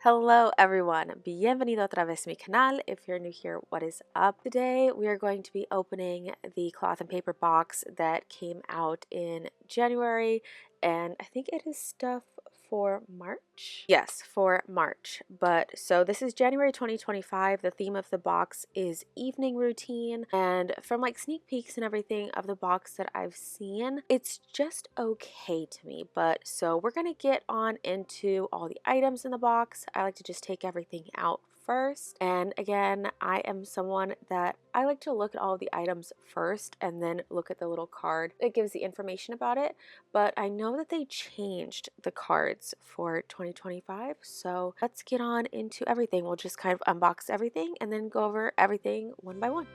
Hello everyone, bienvenido otra vez a mi canal. If you're new here, what is up? Today we are going to be opening the cloth and paper box that came out in January, and I think it is stuff for March? Yes, for March. But so this is January 2025. The theme of the box is evening routine, and from like sneak peeks and everything of the box that I've seen, it's just okay to me. But so we're gonna get on into all the items in the box. I like to just take everything out first. And again, I am someone that I like to look at all of the items first and then look at the little card that gives the information about it. But I know that they changed the cards for 2025, so let's get on into everything. We'll just kind of unbox everything and then go over everything one by one.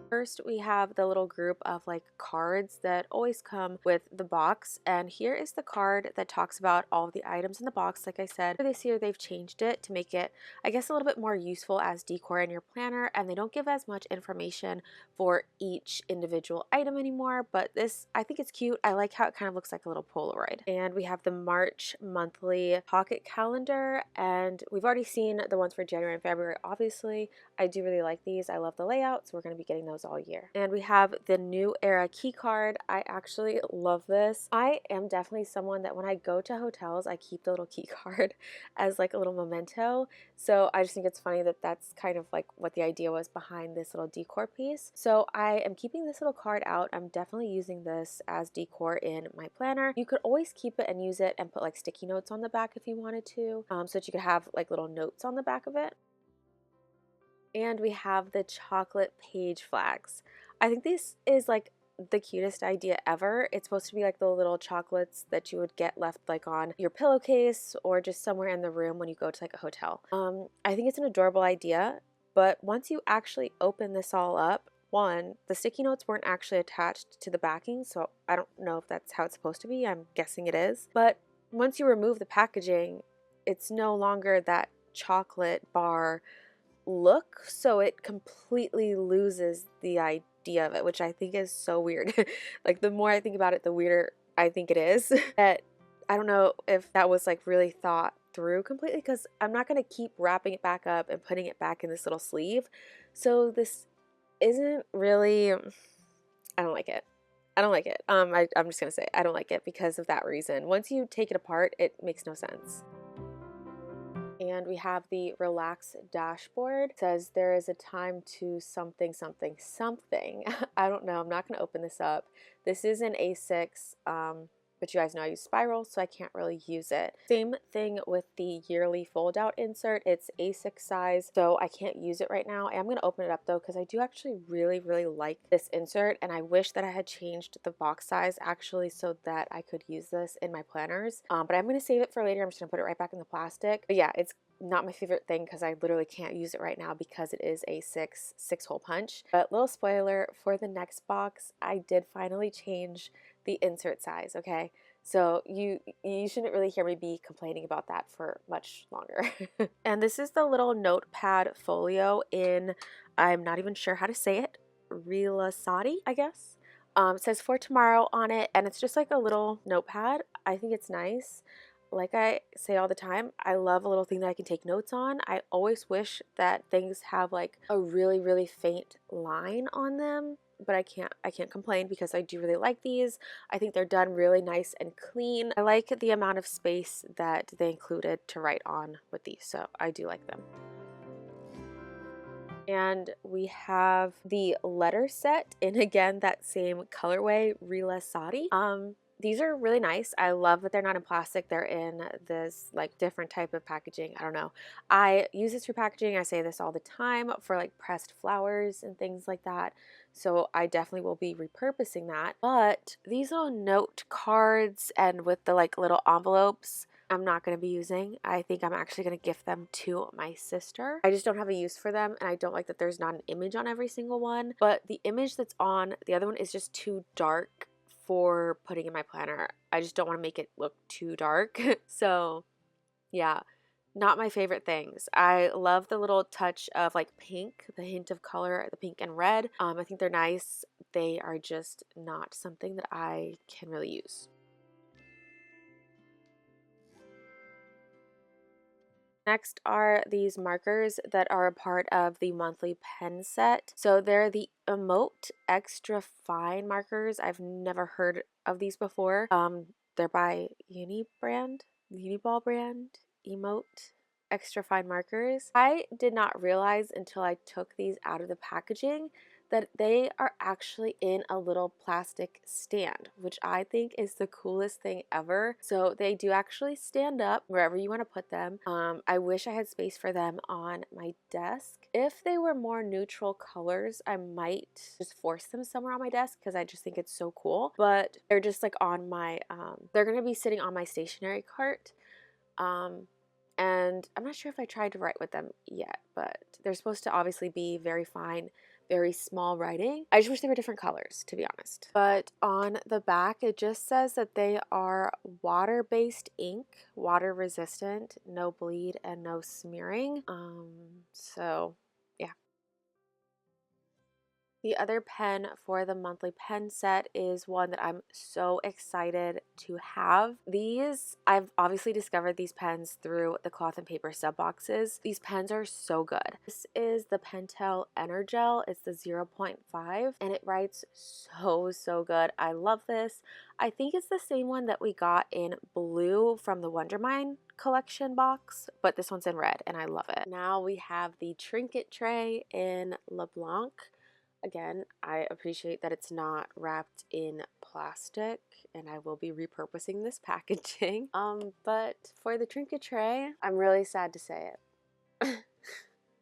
First, we have the little group of like cards that always come with the box, and here is the card that talks about all of the items in the box. Like I said, for this year they've changed it to make it, I guess, a little bit more useful as decor in your planner, and they don't give as much information for each individual item anymore, but this, I think it's cute. I like how it kind of looks like a little Polaroid. And we have the March monthly pocket calendar, and we've already seen the ones for January and February, obviously. I do really like these. I love the layout, so we're going to be getting those all year. And we have the New Era key card. I actually love this. I am definitely someone that when I go to hotels, I keep the little key card as like a little memento. So I just think it's funny that that's kind of like what the idea was behind this little decor piece. So I am keeping this little card out. I'm definitely using this as decor in my planner. You could always keep it and use it and put like sticky notes on the back if you wanted to, so that you could have like little notes on the back of it. And we have the chocolate page flags. I think this is like the cutest idea ever. It's supposed to be like the little chocolates that you would get left like on your pillowcase or just somewhere in the room when you go to like a hotel. I think it's an adorable idea, but once you actually open this all up, one, the sticky notes weren't actually attached to the backing, so I don't know if that's how it's supposed to be. I'm guessing it is. But once you remove the packaging, it's no longer that chocolate bar look, so it completely loses the idea of it, which I think is so weird. Like the more I think about it, the weirder I think it is. That I don't know if that was like really thought through completely, because I'm not going to keep wrapping it back up and putting it back in this little sleeve. So this isn't really, I don't like it. I don't like it. I'm just gonna say I don't like it because of that reason. Once you take it apart, it makes no sense. And we have the relax dashboard. It says there is a time to something something something. I don't know. I'm not going to open this up. This is an A6, but you guys know I use spiral, so I can't really use it. Same thing with the yearly fold out insert. It's A6 size, so I can't use it right now. I'm going to open it up though, because I do actually really like this insert, and I wish that I had changed the box size actually so that I could use this in my planners. But I'm going to save it for later. I'm just going to put it right back in the plastic. But yeah, it's not my favorite thing because I literally can't use it right now because it is a six-hole punch. But little spoiler, for the next box, I did finally change the insert size, okay? So you shouldn't really hear me be complaining about that for much longer. And this is the little notepad folio in, I'm not even sure how to say it, Rilasati, I guess. It says for tomorrow on it, and it's just like a little notepad. I think it's nice. Like I say all the time, I love a little thing that I can take notes on. I always wish that things have like a really faint line on them, but I can't complain because I do really like these. I think they're done really nice and clean. I like the amount of space that they included to write on with these, so I do like them. And we have the letter set in, again, that same colorway, Rilasati. These are really nice. I love that they're not in plastic. They're in this like different type of packaging. I don't know. I use this for packaging. I say this all the time for like pressed flowers and things like that. So I definitely will be repurposing that. But these little note cards and with the like little envelopes, I'm not going to be using. I think I'm actually going to gift them to my sister. I just don't have a use for them, and I don't like that there's not an image on every single one. But the image that's on the other one is just too dark for putting in my planner. I just don't want to make it look too dark. So yeah, Not my favorite things. I love the little touch of like pink, the hint of color, the pink and red. I think they're nice. They are just not something that I can really use. Next are these markers that are a part of the monthly pen set. So they're the Emote Extra Fine markers. I've never heard of these before. They're by Uniball brand, Emote Extra Fine markers. I did not realize until I took these out of the packaging that they are actually in a little plastic stand, which I think is the coolest thing ever. So they do actually stand up wherever you want to put them. I wish I had space for them on my desk. If they were more neutral colors, I might just force them somewhere on my desk because I just think it's so cool. But they're just like on my, they're going to be sitting on my stationery cart. And I'm not sure if I tried to write with them yet, but they're supposed to obviously be very fine, very small writing. I just wish they were different colors, to be honest. But on the back, it just says that they are water-based ink, water resistant, no bleed, and no smearing. So yeah. The other pen for the monthly pen set is one that I'm so excited to have. I've obviously discovered these pens through the cloth and paper sub boxes. These pens are so good. This is the Pentel Energel. It's the 0.5 and it writes so good. I love this. I think it's the same one that we got in blue from the Wonder Mine collection box, but this one's in red and I love it. Now we have the trinket tray in LeBlanc. Again, I appreciate that it's not wrapped in plastic and I will be repurposing this packaging. But for the trinket tray, I'm really sad to say it.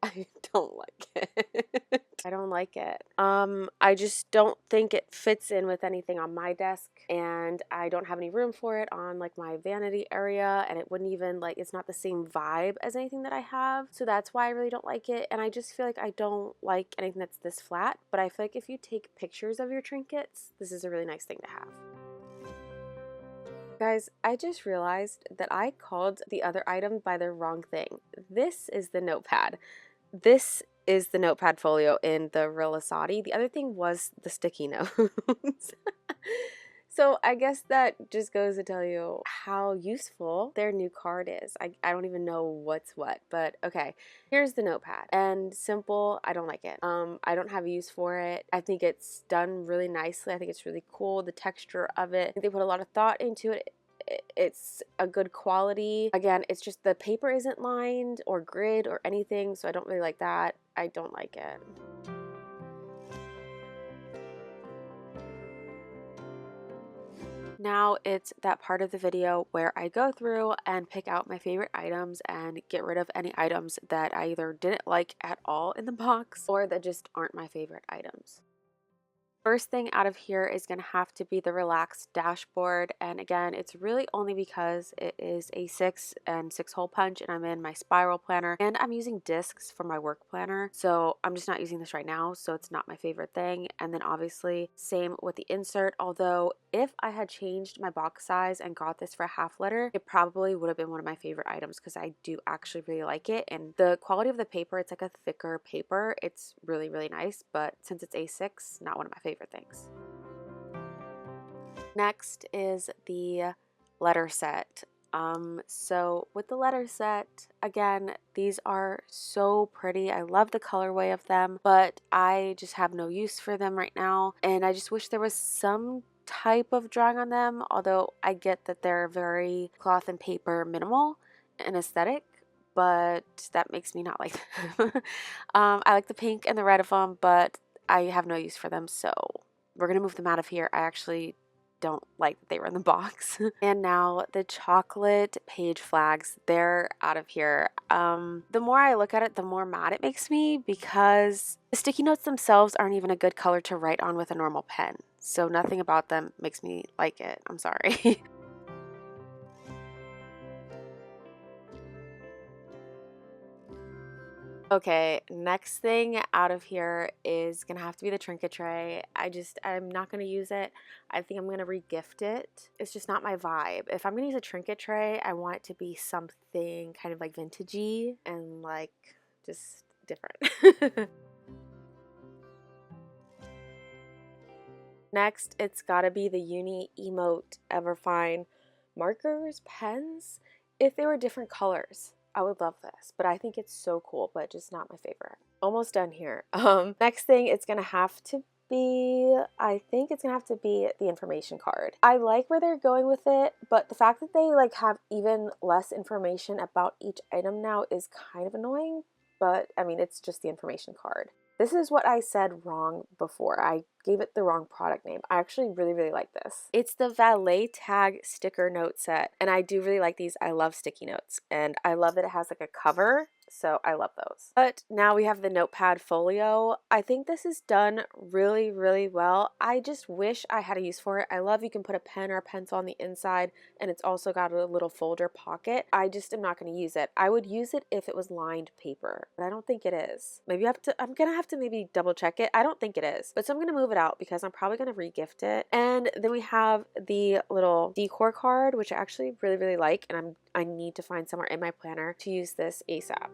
I don't like it. I don't like it. I just don't think it fits in with anything on my desk, and I don't have any room for it on like my vanity area, and it wouldn't even like, it's not the same vibe as anything that I have. So that's why I really don't like it. And I just feel like I don't like anything that's this flat, but I feel like if you take pictures of your trinkets, this is a really nice thing to have. Guys, I just realized that I called the other item by the wrong thing. This is the notepad. This is the notepad folio in the Relisati. The other thing was the sticky notes. So I guess that just goes to tell you how useful their new card is. I don't even know what's what, but okay. Here's the notepad. And simple, I don't like it. I don't have use for it. I think it's done really nicely. I think it's really cool, the texture of it. I think they put a lot of thought into it. It's a good quality. Again, it's just the paper isn't lined or grid or anything, so I don't really like that. I don't like it. Now it's that part of the video where I go through and pick out my favorite items and get rid of any items that I either didn't like at all in the box or that just aren't my favorite items. First thing out of here is going to have to be the relaxed dashboard, and again, it's really only because it is a 6 and 6 hole punch and I'm in my spiral planner and I'm using discs for my work planner, so I'm just not using this right now, so it's not my favorite thing. And then obviously same with the insert, although if I had changed my box size and got this for a half letter, it probably would have been one of my favorite items because I do actually really like it, and the quality of the paper, it's like a thicker paper, it's really nice, but since it's A6, not one of my favorite things. Next is the letter set. So with the letter set, again, these are so pretty. I love the colorway of them, but I just have no use for them right now. And I just wish there was some type of drawing on them, although I get that they're very cloth and paper minimal and aesthetic, but that makes me not like them. I like the pink and the red of them, but I have no use for them, so we're gonna move them out of here. I actually don't like that they were in the box. And now the chocolate page flags, they're out of here. The more I look at it, the more mad it makes me because the sticky notes themselves aren't even a good color to write on with a normal pen. So nothing about them makes me like it. I'm sorry. Okay, next thing out of here is gonna have to be the trinket tray. I'm not gonna use it. I think I'm gonna regift it. It's just not my vibe. If I'm gonna use a trinket tray, I want it to be something kind of like vintagey and like just different. Next, it's gotta be the Uni Emote Everfine markers, pens. If they were different colors, I would love this, but I think it's so cool, but just not my favorite. Almost done here. Next thing it's gonna have to be, I think it's gonna have to be the information card. I like where they're going with it, but the fact that they like have even less information about each item now is kind of annoying, but I mean, it's just the information card. This is what I said wrong before. I gave it the wrong product name. I actually really like this. It's the Valet Tag sticker note set, and I do really like these. I love sticky notes, and I love that it has like a cover, so I love those. But now we have the notepad folio. I think this is done really well. I just wish I had a use for it. I love you can put a pen or a pencil on the inside, and it's also got a little folder pocket. I just am not going to use it. I would use it if it was lined paper, but I don't think it is. I'm gonna have to maybe double check it. I don't think it is, but so I'm gonna move it out because I'm probably gonna regift it. And then we have the little decor card, which I actually really like, and I need to find somewhere in my planner to use this ASAP.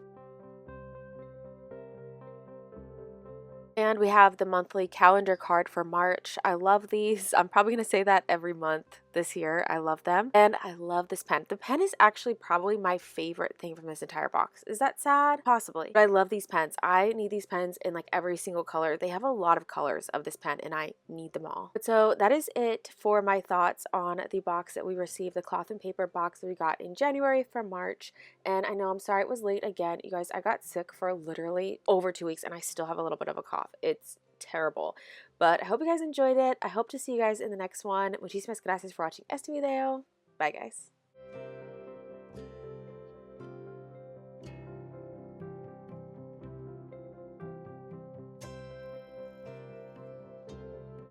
And we have the monthly calendar card for March. I love these. I'm probably going to say that every month this year. I love them. And I love this pen. The pen is actually probably my favorite thing from this entire box. Is that sad? Possibly. But I love these pens. I need these pens in like every single color. They have a lot of colors of this pen and I need them all. But so that is it for my thoughts on the box that we received, the cloth and paper box that we got in January from March. And I know I'm sorry it was late again. You guys, I got sick for literally over 2 weeks and I still have a little bit of a cough. It's terrible. But I hope you guys enjoyed it. I hope to see you guys in the next one. Muchísimas gracias for watching este video. Bye, guys.